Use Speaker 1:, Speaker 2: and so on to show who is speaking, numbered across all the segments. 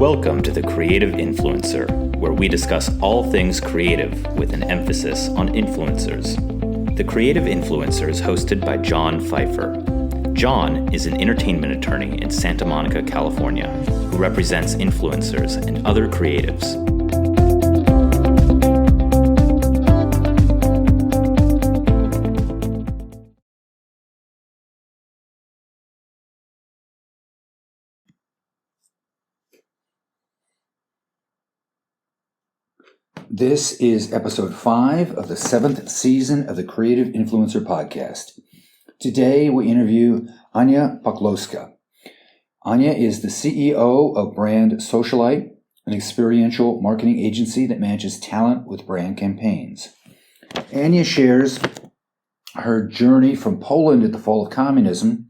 Speaker 1: Welcome to The Creative Influencer, where we discuss all things creative with an emphasis on influencers. The Creative Influencer is hosted by John Pfeiffer. John is an entertainment attorney in Santa Monica, California, who represents influencers and other creatives.
Speaker 2: This is episode 5 of the 7th season of the Creative Influencer podcast. Today we interview Ania Puczylowska. Ania is the CEO of Brand Socialite, an experiential marketing agency that manages talent with brand campaigns. Ania shares her journey from Poland at the fall of communism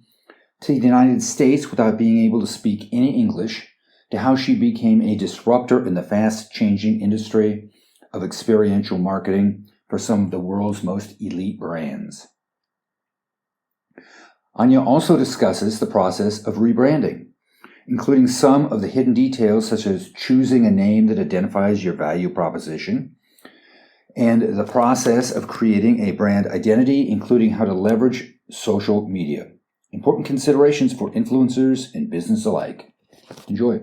Speaker 2: to the United States without being able to speak any English, to how she became a disruptor in the fast-changing industry of experiential marketing for some of the world's most elite brands. Ania also discusses the process of rebranding, including some of the hidden details such as choosing a name that identifies your value proposition, and the process of creating a brand identity, including how to leverage social media. Important considerations for influencers and business alike. Enjoy.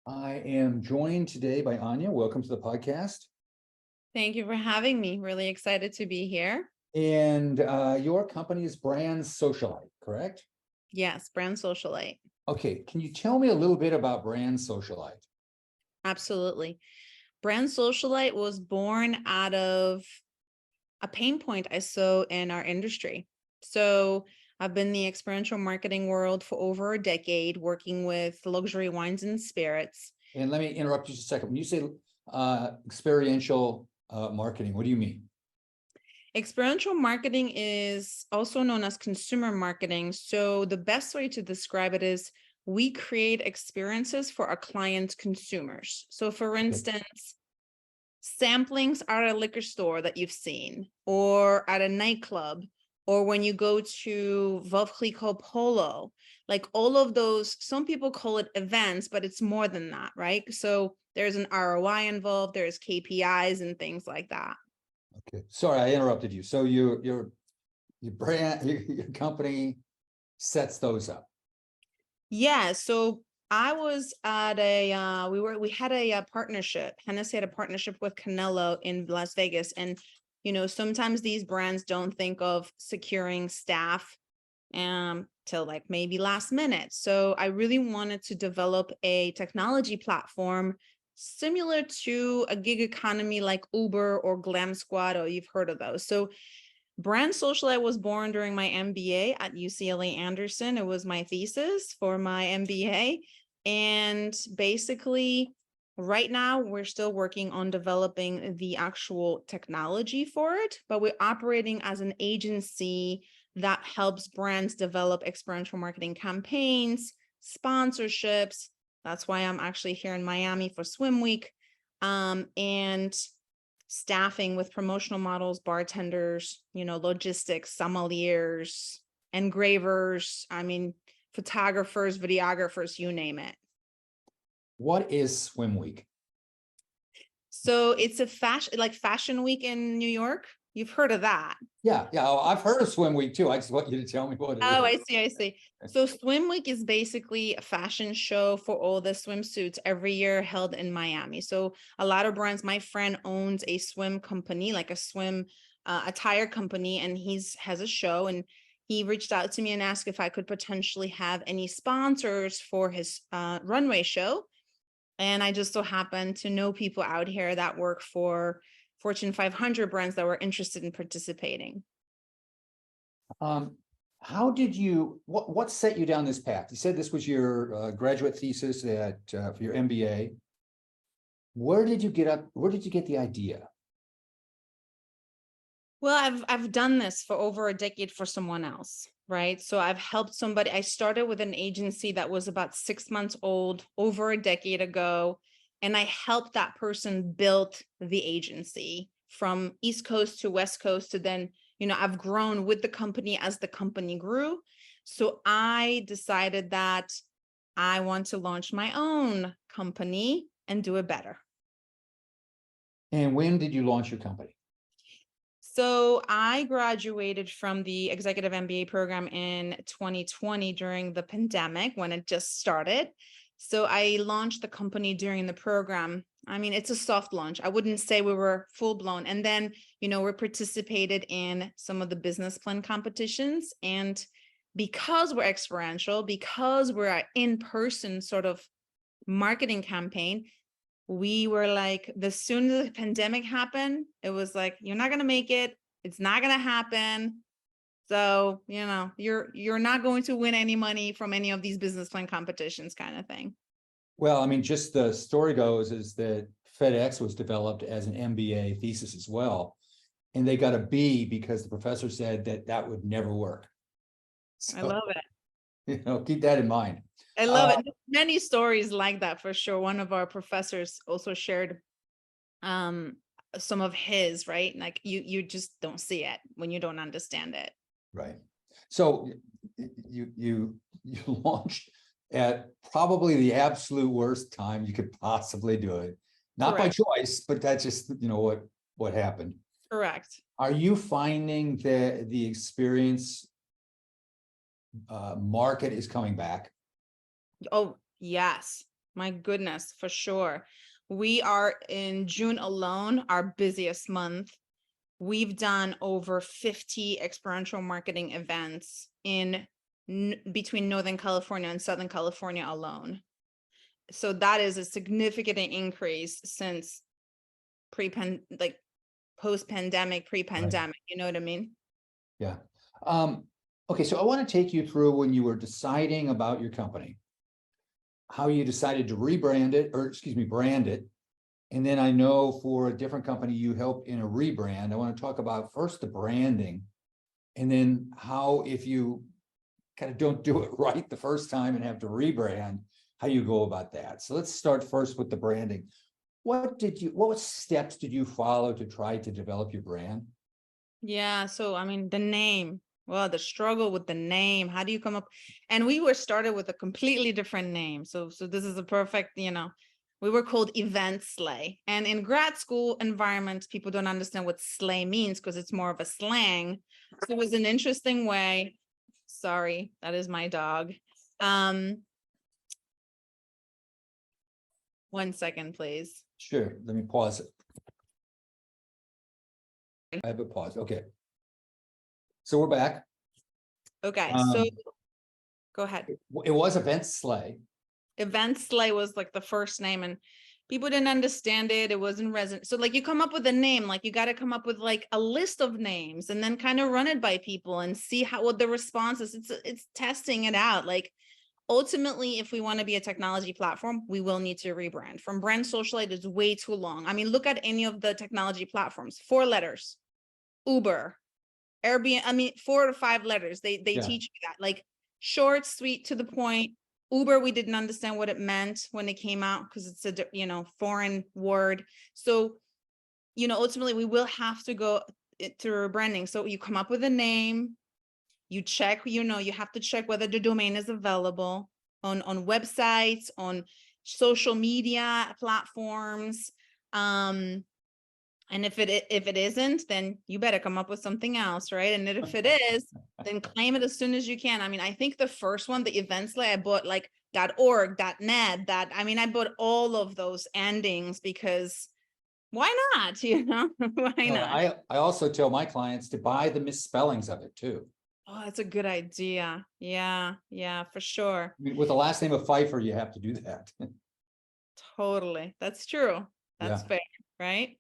Speaker 2: I am joined today by Ania. Welcome to the podcast.
Speaker 3: Thank you for having me. Really excited to be here.
Speaker 2: And your company is Brand Socialite, correct?
Speaker 3: Yes, Brand Socialite.
Speaker 2: Okay, can you tell me a little bit about Brand Socialite?
Speaker 3: Absolutely. Brand Socialite was born out of a pain point I saw in our industry. So I've been in the experiential marketing world for over a decade, working with luxury wines and spirits.
Speaker 2: And let me interrupt you just a second. When you say experiential marketing, what do you mean?
Speaker 3: Experiential marketing is also known as consumer marketing. So the best way to describe it is we create experiences for our client consumers. So for instance, samplings at a liquor store that you've seen, or at a nightclub, or when you go to Veuve Clicquot Polo, like all of those, some people call it events, but it's more than that, right? So there's an ROI involved, there's KPIs and things like that.
Speaker 2: Okay, sorry, I interrupted you. So your brand, your company sets those up.
Speaker 3: Yeah, so I was at we had a partnership. Hennessy had a partnership with Canelo in Las Vegas, and sometimes these brands don't think of securing staff till like maybe last minute. So I really wanted to develop a technology platform similar to a gig economy like Uber or Glam Squad, or you've heard of those. So Brand Socialite was born during my MBA at UCLA Anderson. It was my thesis for my MBA. And basically, right now, we're still working on developing the actual technology for it, but we're operating as an agency that helps brands develop experiential marketing campaigns, sponsorships. That's why I'm actually here in Miami for Swim Week, and staffing with promotional models, bartenders, logistics, sommeliers, engravers, photographers, videographers, you name it.
Speaker 2: What is Swim Week?
Speaker 3: So it's a fashion week in New York. You've heard of that.
Speaker 2: Yeah, I've heard of Swim Week too. I just want you to tell me what it is.
Speaker 3: Oh, I see. So Swim Week is basically a fashion show for all the swimsuits every year held in Miami. So a lot of brands, my friend owns a swim company, like a swim attire company, and has a show, and he reached out to me and asked if I could potentially have any sponsors for his runway show. And I just so happen to know people out here that work for Fortune 500 brands that were interested in participating.
Speaker 2: How did what set you down this path? You said this was your graduate thesis for your MBA. Where did you get the idea?
Speaker 3: Well, I've done this for over a decade for someone else, right? So I've helped somebody. I started with an agency that was about 6 months old over a decade ago. And I helped that person build the agency from East Coast to West Coast to then, I've grown with the company as the company grew. So I decided that I want to launch my own company and do it better.
Speaker 2: And when did you launch your company?
Speaker 3: So I graduated from the executive MBA program in 2020 during the pandemic when it just started. So I launched the company during the program. I mean, it's a soft launch. I wouldn't say we were full blown. And then, we participated in some of the business plan competitions. And because we're experiential, because we're an in-person sort of marketing campaign, we were like, the sooner the pandemic happened, it was like, you're not going to make it. It's not going to happen. So, you're not going to win any money from any of these business plan competitions kind of thing.
Speaker 2: Well, I mean, just the story goes is that FedEx was developed as an MBA thesis as well. And they got a B because the professor said that would never work. So,
Speaker 3: I love it.
Speaker 2: Keep that in mind.
Speaker 3: I love it. Many stories like that for sure. One of our professors also shared some of his, right? Like you just don't see it when you don't understand it.
Speaker 2: Right. So you launched at probably the absolute worst time you could possibly do it. Not
Speaker 3: Correct.
Speaker 2: by choice, but that's just, what happened.
Speaker 3: Correct.
Speaker 2: Are you finding that the experience market is coming back?
Speaker 3: Oh, yes. My goodness, for sure. We are in June alone, our busiest month. We've done over 50 experiential marketing events in between Northern California and Southern California alone. So that is a significant increase since post-pandemic, pre-pandemic,
Speaker 2: Right.
Speaker 3: You know what I mean?
Speaker 2: Yeah. Okay, so I want to take you through when you were deciding about your company, how you decided to brand it. And then I know for a different company, you helped in a rebrand. I want to talk about first the branding, and then how, if you kind of don't do it right the first time and have to rebrand, how you go about that. So let's start first with the branding. What steps did you follow to try to develop your brand?
Speaker 3: Yeah. So, I mean, the name, well, the struggle with the name, how do you come up? And we were started with a completely different name. So this is a perfect, we were called Event Slay. And in grad school environments, people don't understand what slay means because it's more of a slang. So it was an interesting way. Sorry, that is my dog. 1 second, please.
Speaker 2: Sure. Let me pause it. I have a pause. Okay. So we're back.
Speaker 3: Okay. So go ahead.
Speaker 2: It was Event Slay.
Speaker 3: Event Slay was like the first name, and people didn't understand it. It wasn't resonant. So like you come up with a name, like you got to come up with like a list of names and then kind of run it by people and see what the response is. It's testing it out. Like ultimately, if we want to be a technology platform, we will need to rebrand. From Brand Socialite is way too long. I mean, look at any of the technology platforms, 4 letters, Uber, Airbnb. I mean, 4 to 5 letters. They teach you that, like short, sweet, to the point. Uber, we didn't understand what it meant when it came out because it's a foreign word. So, ultimately we will have to go through rebranding. So you come up with a name, you check, you have to check whether the domain is available on websites, on social media platforms. And if it isn't, then you better come up with something else, right? And if it is, then claim it as soon as you can. I mean, I think the first one, the Events Lay, I bought like .org, .net, I bought all of those endings because why not? Why not?
Speaker 2: I also tell my clients to buy the misspellings of it too.
Speaker 3: Oh, that's a good idea. Yeah, for sure.
Speaker 2: I mean, with the last name of Pfeiffer, you have to do that.
Speaker 3: Totally. That's true. That's fair, right?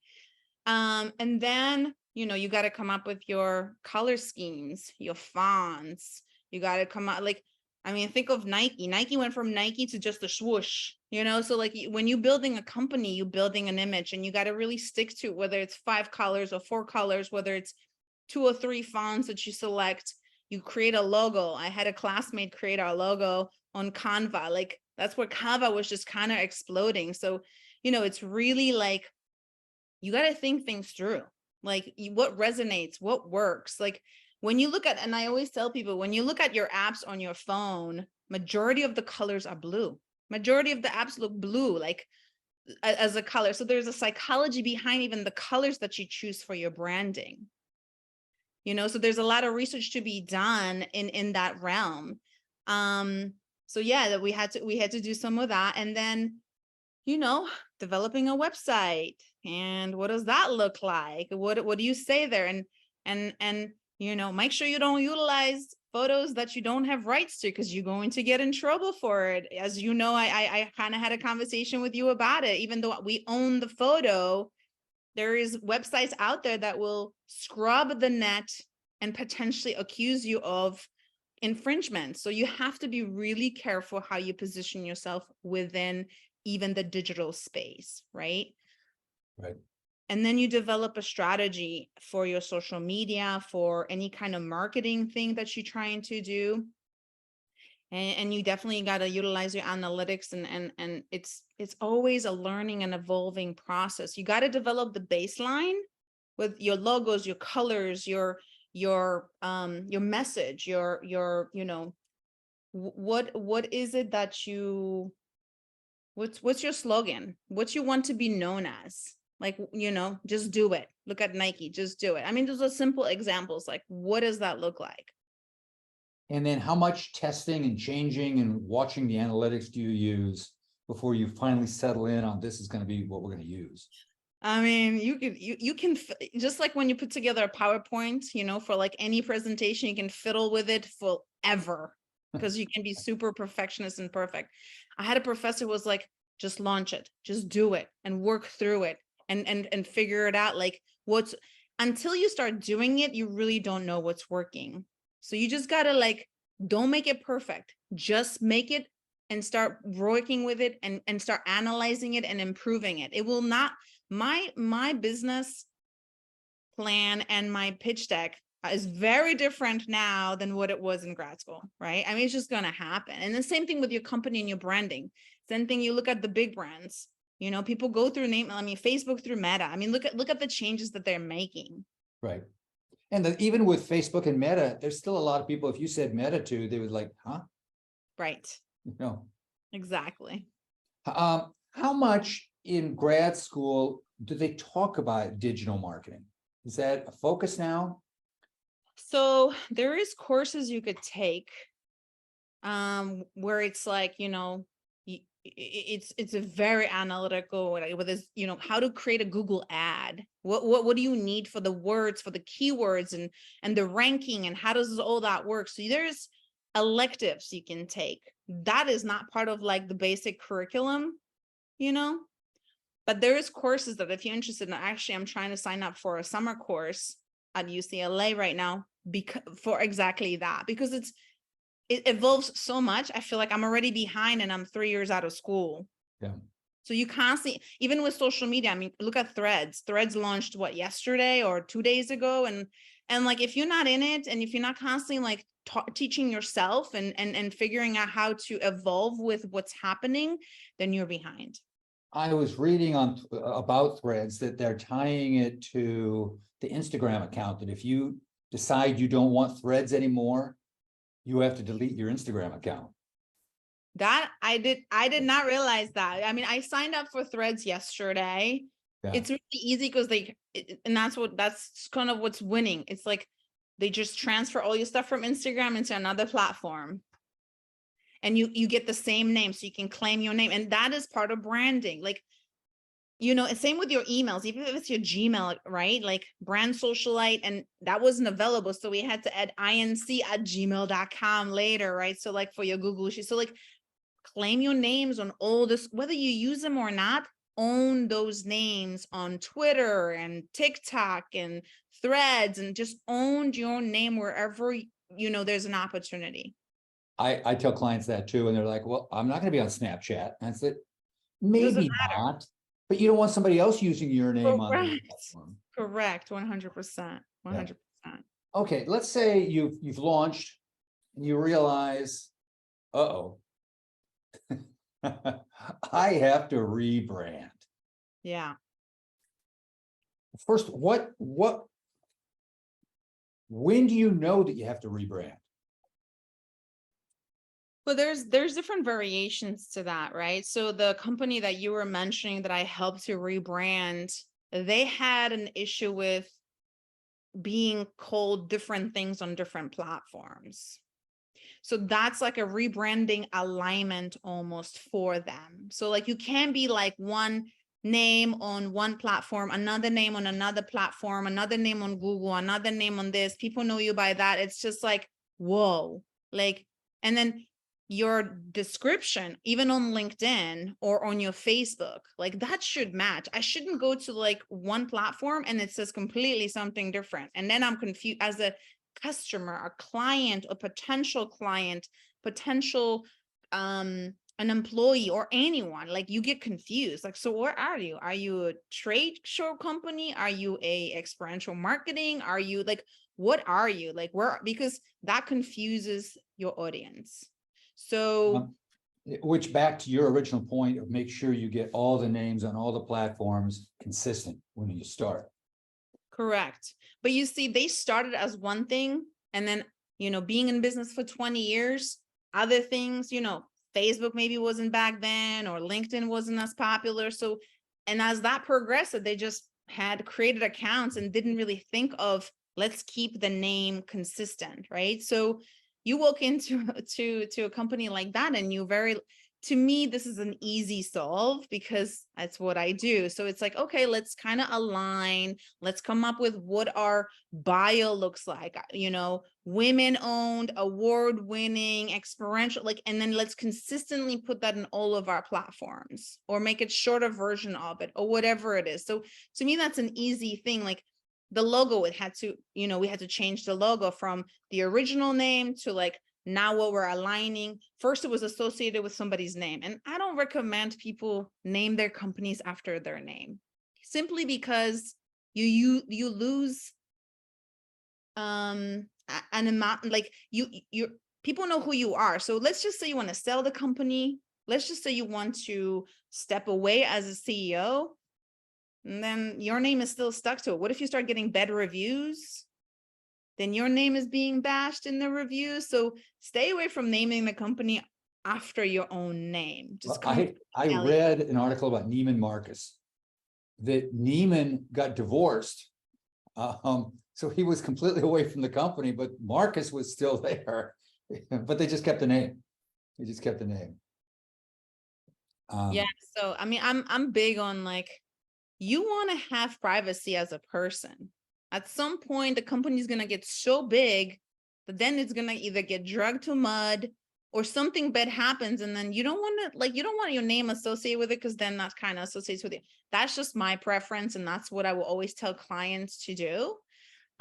Speaker 3: And then, you got to come up with your color schemes, your fonts. You got to come out think of Nike. Nike went from Nike to just a swoosh, so like when you're building a company, you're building an image and you got to really stick to it, whether it's 5 colors or 4 colors, whether it's 2 or 3 fonts that you select, you create a logo. I had a classmate create our logo on Canva. Like That's where Canva was just kind of exploding. So, it's really like, you got to think things through. Like what resonates, what works. Like when you look at, and I always tell people, when you look at your apps on your phone, majority of the colors are blue. Majority of the apps look blue, like as a color. So there's a psychology behind even the colors that you choose for your branding. So there's a lot of research to be done in that realm. So yeah, that we had to do some of that. And then, developing a website, and what does that look like? What do you say there? And make sure you don't utilize photos that you don't have rights to, because you're going to get in trouble for it. As you know, I kind of had a conversation with you about it. Even though we own the photo, there is websites out there that will scrub the net and potentially accuse you of infringement. So you have to be really careful how you position yourself within even the digital space, right?
Speaker 2: Right.
Speaker 3: And then you develop a strategy for your social media, for any kind of marketing thing that you're trying to do. And you definitely got to utilize your analytics, and it's always a learning and evolving process. You got to develop the baseline with your logos, your colors, your message, your what is it that you, what's your slogan? What you want to be known as? Like, just do it. Look at Nike, just do it. I mean, those are simple examples. Like, what does that look like?
Speaker 2: And then how much testing and changing and watching the analytics do you use before you finally settle in on this is going to be what we're going to use?
Speaker 3: I mean, you can just like when you put together a PowerPoint, for like any presentation, you can fiddle with it forever because you can be super perfectionist and perfect. I had a professor who was like, just launch it, just do it and work through it and figure it out. Like until you start doing it, you really don't know what's working. So you just gotta don't make it perfect, just make it and start working with it and start analyzing it and improving it. It will not, my business plan and my pitch deck is very different now than what it was in grad school, right? I mean, it's just going to happen. And the same thing with your company and your branding. Same thing, you look at the big brands, people go through Facebook through Meta. I mean, look at the changes that they're making.
Speaker 2: Right. And even with Facebook and Meta, there's still a lot of people, if you said Meta to, they would like, huh?
Speaker 3: Right.
Speaker 2: No.
Speaker 3: Exactly.
Speaker 2: How much in grad school do they talk about digital marketing? Is that a focus now?
Speaker 3: So there is courses you could take where it's like, it's a very analytical with this, how to create a Google ad. What do you need for the words, for the keywords and the ranking, and how does all that work? So there's electives you can take. That is not part of like the basic curriculum, but there is courses that if you're interested in, actually, I'm trying to sign up for a summer course at UCLA right now for exactly that, because it evolves so much. I feel like I'm already behind and I'm 3 years out of school.
Speaker 2: Yeah.
Speaker 3: So you constantly, even with social media, I mean, look at Threads. Threads launched yesterday or 2 days ago. And like, if you're not in it, and if you're not constantly like teaching yourself and figuring out how to evolve with what's happening, then you're behind.
Speaker 2: I was reading about Threads that they're tying it to the Instagram account, that if you decide you don't want Threads anymore, you have to delete your Instagram account.
Speaker 3: That I did not realize that. I mean, I signed up for Threads yesterday. Yeah. It's really easy because and that's kind of what's winning. It's like they just transfer all your stuff from Instagram into another platform. And you get the same name, so you can claim your name. And that is part of branding. Like, same with your emails, even if it's your Gmail, right? Like Brand Socialite, and that wasn't available. So we had to add inc@gmail.com later, right? So like for your Google sheet. So like claim your names on all this, whether you use them or not, own those names on Twitter and TikTok and Threads, and just own your name wherever, there's an opportunity.
Speaker 2: I tell clients that too, and they're like, well, I'm not going to be on Snapchat. And I said, maybe not, but you don't want somebody else using your name on the platform.
Speaker 3: Correct. 100%. 100%.
Speaker 2: Okay, let's say you've launched and you realize, uh-oh, I have to rebrand.
Speaker 3: Yeah.
Speaker 2: First, when do you know that you have to rebrand?
Speaker 3: Well, there's different variations to that, right? So the company that you were mentioning that I helped to rebrand, they had an issue with being called different things on different platforms. So that's like a rebranding alignment almost for them. So like you can be like one name on one platform, another name on another platform, another name on Google, another name on this. People know you by that. It's just like, whoa. Like, and then your description, even on LinkedIn or on your Facebook, like that should match. I shouldn't go to like one platform and it says completely something different. And then I'm confused as a customer, a client, a potential client, potential an employee or anyone, like you get confused. Like, so where are you? Are you a trade show company? Are you a experiential marketing? Are you like, what are you? Like where, because that confuses your audience. So
Speaker 2: Which, back to your original point of make sure you get all the names on all the platforms consistent when you start.
Speaker 3: correct. But you see, they started as one thing, and then, being in business for 20 years, other things, Facebook maybe wasn't back then, or LinkedIn wasn't as popular. So, and as that progressed, they just had created accounts and didn't really think of, let's keep the name consistent, right? So you walk into to a company like that, and to me, this is an easy solve because that's what I do. So it's like, okay, let's kind of align. Let's come up with what our bio looks like, women owned, award winning, experiential, like, and then let's consistently put that in all of our platforms or make it shorter version of it or whatever it is. So to me, that's an easy thing. Like the logo, we had to change the logo from the original name to like, now what we're aligning. First, it was associated with somebody's name. And I don't recommend people name their companies after their name, simply because you lose an amount, like you people know who you are. So let's just say you want to sell the company. Let's just say you want to step away as a CEO, and then your name is still stuck to it. What if you start getting bad reviews? Then your name is being bashed in the reviews. So stay away from naming the company after your own name. Just
Speaker 2: I read an article about Neiman Marcus, that Neiman got divorced. So he was completely away from the company, but Marcus was still there. But they just kept the name. They just kept the name.
Speaker 3: Yeah. So I mean, I'm big on like, you want to have privacy as a person. At some point, the company is going to get so big that then it's going to either get dragged to mud or something bad happens. And then you don't want your name associated with it, because then that kind of associates with you. That's just my preference. And that's what I will always tell clients to do.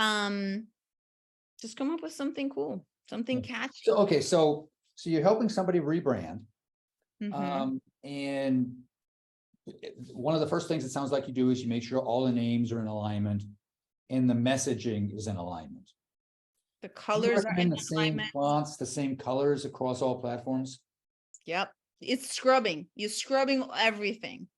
Speaker 3: Just come up with something cool, something catchy.
Speaker 2: So, okay. So you're helping somebody rebrand.
Speaker 3: Mhm.
Speaker 2: And one of the first things it sounds like you do is you make sure all the names are in alignment and the messaging is in alignment.
Speaker 3: The colors are in
Speaker 2: the same
Speaker 3: alignment.
Speaker 2: fonts, the same colors across all platforms.
Speaker 3: Yep. It's scrubbing. You're scrubbing everything.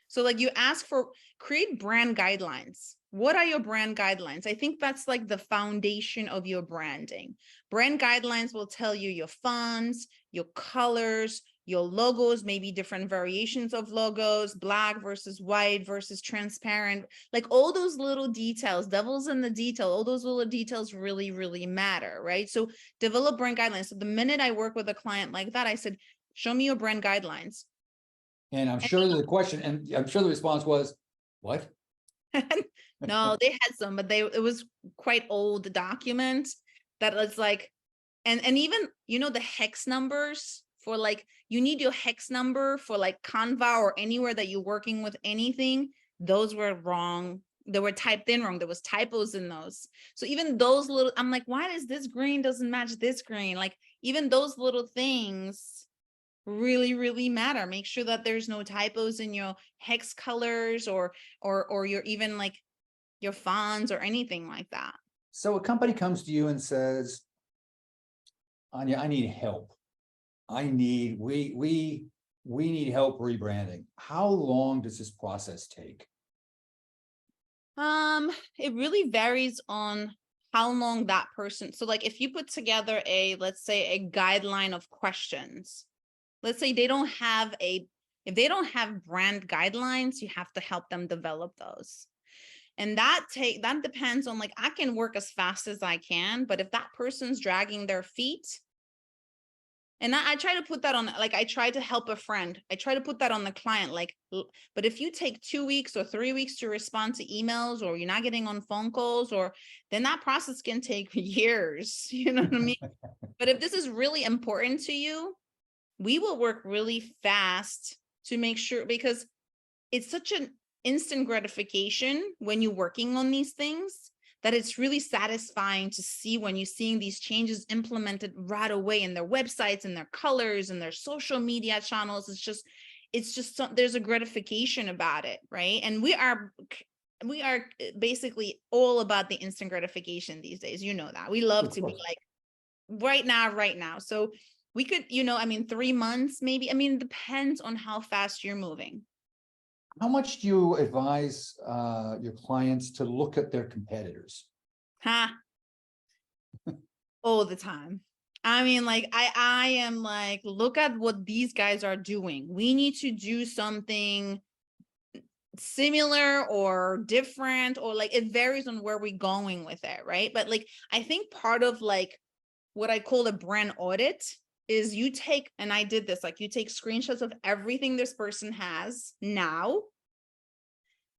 Speaker 3: So like you ask for, create brand guidelines. What are your brand guidelines? I think that's like the foundation of your branding. Brand guidelines will tell you your fonts, your colors, your logos, maybe different variations of logos, black versus white versus transparent, like all those little details, devil's in the detail, all those little details really, really matter, right? So develop brand guidelines. So the minute I work with a client like that, I said, show me your brand guidelines.
Speaker 2: And I'm sure the question, and I'm sure the response was, what?
Speaker 3: No, they had some, but it was quite old document that was like, and even, the hex numbers for like, you need your hex number for like Canva or anywhere that you're working with anything. Those were wrong. They were typed in wrong. There was typos in those. So even those little, I'm like, why does this green doesn't match this green? Like even those little things really, really matter. Make sure that there's no typos in your hex colors or your even like your fonts or anything like that.
Speaker 2: So a company comes to you and says, Ania, I need help. We we need help rebranding. How long does this process take?
Speaker 3: It really varies on how long that person. So like if you put together let's say a guideline of questions, let's say if they don't have brand guidelines, you have to help them develop those. And that depends on, like, I can work as fast as I can, but if that person's dragging their feet, and I try to put that on, like, I try to help a friend. I try to put that on the client, like, but if you take 2 weeks or 3 weeks to respond to emails, or you're not getting on phone calls, or then that process can take years, you know what I mean? But if this is really important to you, we will work really fast to make sure, because it's such an instant gratification when you're working on these things, that it's really satisfying to see when you're seeing these changes implemented right away in their websites and their colors and their social media channels. It's just there's a gratification about it, right? And we are basically all about the instant gratification these days. You know that we love to be like right now. So we could, 3 months, maybe. I mean, it depends on how fast you're moving.
Speaker 2: How much do you advise your clients to look at their competitors?
Speaker 3: All the time. I mean, like, I am like, look at what these guys are doing. We need to do something similar or different, or like, it varies on where we're going with it, right? But like, I think part of like what I call a brand audit is you take, and I did this, like, you take screenshots of everything this person has now.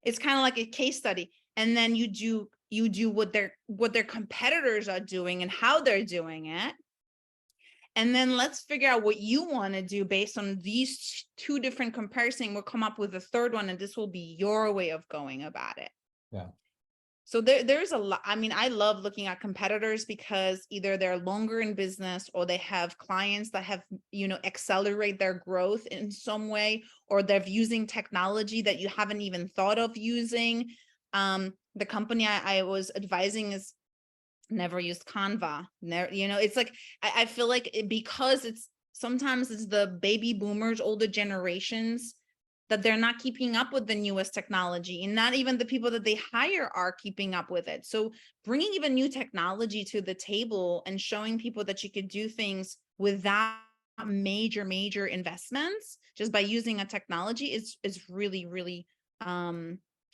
Speaker 3: It's kind of like a case study. And then you do what their competitors are doing and how they're doing it. And then let's figure out what you want to do based on these two different comparisons. We'll come up with a third one, and this will be your way of going about it.
Speaker 2: Yeah.
Speaker 3: So there's a lot. I mean, I love looking at competitors because either they're longer in business, or they have clients that have, accelerate their growth in some way, or they're using technology that you haven't even thought of using. The company I was advising is never used Canva. Never, it's like, I feel like because sometimes it's the baby boomers, older generations, that they're not keeping up with the newest technology, and not even the people that they hire are keeping up with it. So bringing even new technology to the table and showing people that you could do things without major investments just by using a technology is really, really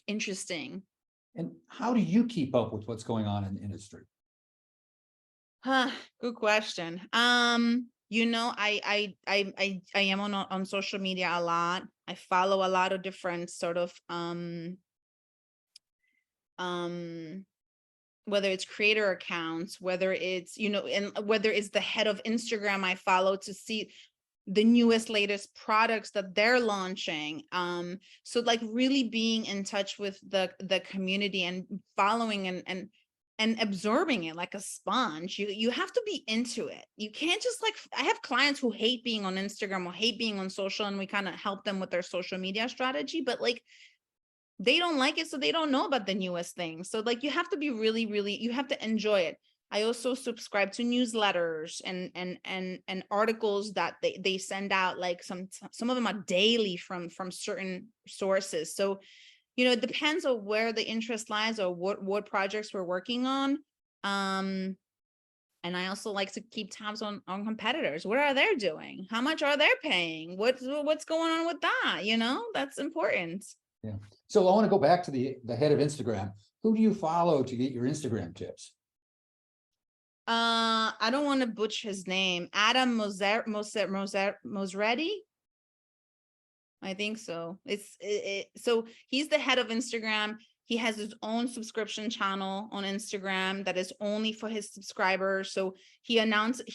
Speaker 3: interesting.
Speaker 2: And how do you keep up with what's going on in the industry?
Speaker 3: Good question. I am on social media a lot. I follow a lot of different sort of whether it's creator accounts, whether it's, and whether it's the head of Instagram I follow to see the newest, latest products that they're launching. So like really being in touch with the community and following and absorbing it like a sponge. You have to be into it. You can't just like, I have clients who hate being on Instagram or hate being on social, and we kind of help them with their social media strategy, but like, they don't like it, so they don't know about the newest things. So like, you have to be really, you have to enjoy it. I also subscribe to newsletters and articles that they send out, like some of them are daily from certain sources. So it depends on where the interest lies or what projects we're working on. And I also like to keep tabs on competitors. What are they doing? How much are they paying? What's going on with that? That's important.
Speaker 2: Yeah. So I want to go back to the head of Instagram. Who do you follow to get your Instagram tips?
Speaker 3: I don't want to butcher his name. Adam Mosretti. I think so. So he's the head of Instagram. He has his own subscription channel on Instagram that is only for his subscribers. So he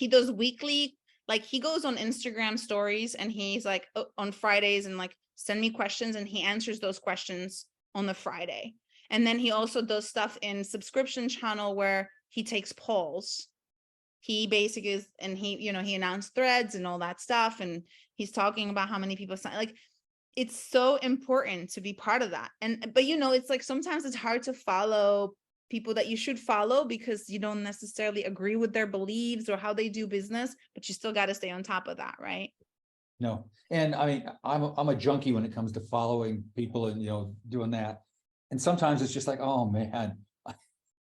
Speaker 3: does weekly, like he goes on Instagram stories and he's like on Fridays and like send me questions, and he answers those questions on the Friday. And then he also does stuff in subscription channel where he takes polls. He basically is, and he announced threads and all that stuff. And he's talking about how many people sign, like, it's so important to be part of that. But it's like, sometimes it's hard to follow people that you should follow because you don't necessarily agree with their beliefs or how they do business, but you still got to stay on top of that, right?
Speaker 2: No. And I mean, I'm a junkie when it comes to following people and, doing that. And sometimes it's just like, oh man, I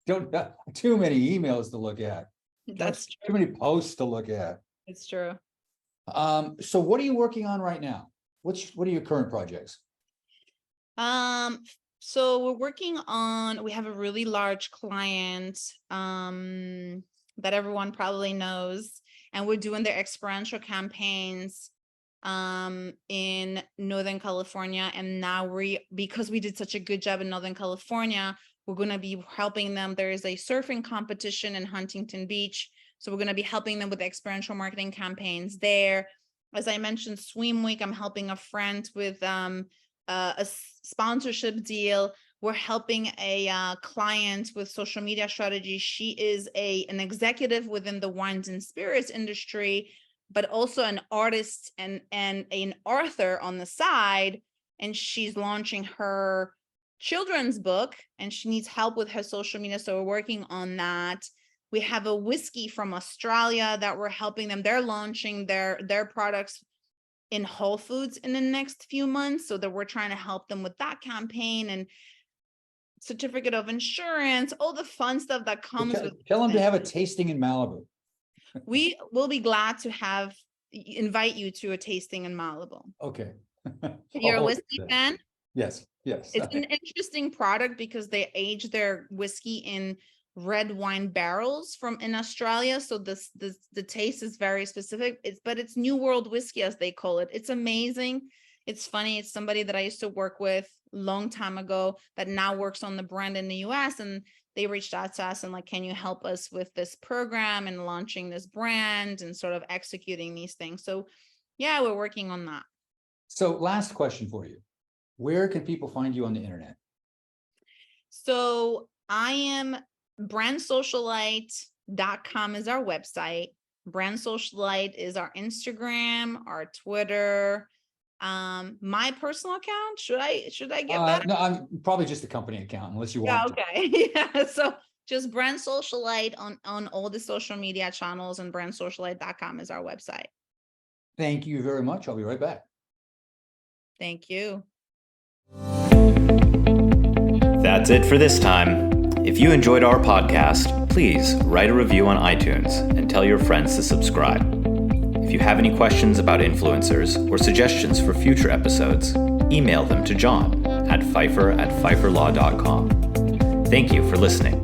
Speaker 2: don't have too many emails to look at.
Speaker 3: That's
Speaker 2: Too
Speaker 3: true.
Speaker 2: many posts to look at.
Speaker 3: It's true.
Speaker 2: So what are you working on right now? What are your current projects?
Speaker 3: So we have a really large client, that everyone probably knows, and we're doing their experiential campaigns, in Northern California. And now because we did such a good job in Northern California, we're going to be helping them. There is a surfing competition in Huntington Beach. So we're going to be helping them with experiential marketing campaigns there. As I mentioned, Swim Week, I'm helping a friend with, a sponsorship deal. We're helping a client with social media strategy. She is an executive within the wines and spirits industry, but also an artist and an author on the side. And she's launching her children's book and she needs help with her social media. So we're working on that. We have a whiskey from Australia that we're helping them. They're launching their products in Whole Foods in the next few months, so that we're trying to help them with that campaign and certificate of insurance, all the fun stuff that comes with.
Speaker 2: Tell them to have a tasting in Malibu.
Speaker 3: We will be glad to invite you to a tasting in Malibu.
Speaker 2: Okay.
Speaker 3: You're a whiskey fan?
Speaker 2: Yes.
Speaker 3: It's an interesting product because they age their whiskey in red wine barrels in Australia. So the taste is very specific. But it's New World whiskey, as they call it. It's amazing. It's funny. It's somebody that I used to work with a long time ago that now works on the brand in the US. And they reached out to us and like, can you help us with this program and launching this brand and sort of executing these things? So yeah, we're working on that.
Speaker 2: So last question for you. Where can people find you on the internet?
Speaker 3: So I am brandsocialite.com is our website. Brand Socialite is our Instagram, our Twitter. My personal account, should I get that?
Speaker 2: No, I'm probably just a company account unless you want to.
Speaker 3: Okay. Yeah. So just Brand Socialite on all the social media channels, and brandsocialite.com is our website.
Speaker 2: Thank you very much. I'll be right back.
Speaker 3: Thank you.
Speaker 1: That's it for this time. If you enjoyed our podcast, please write a review on iTunes and tell your friends to subscribe. If you have any questions about influencers or suggestions for future episodes, email them to John at Pfeiffer@pfeifferlaw.com. Thank you for listening.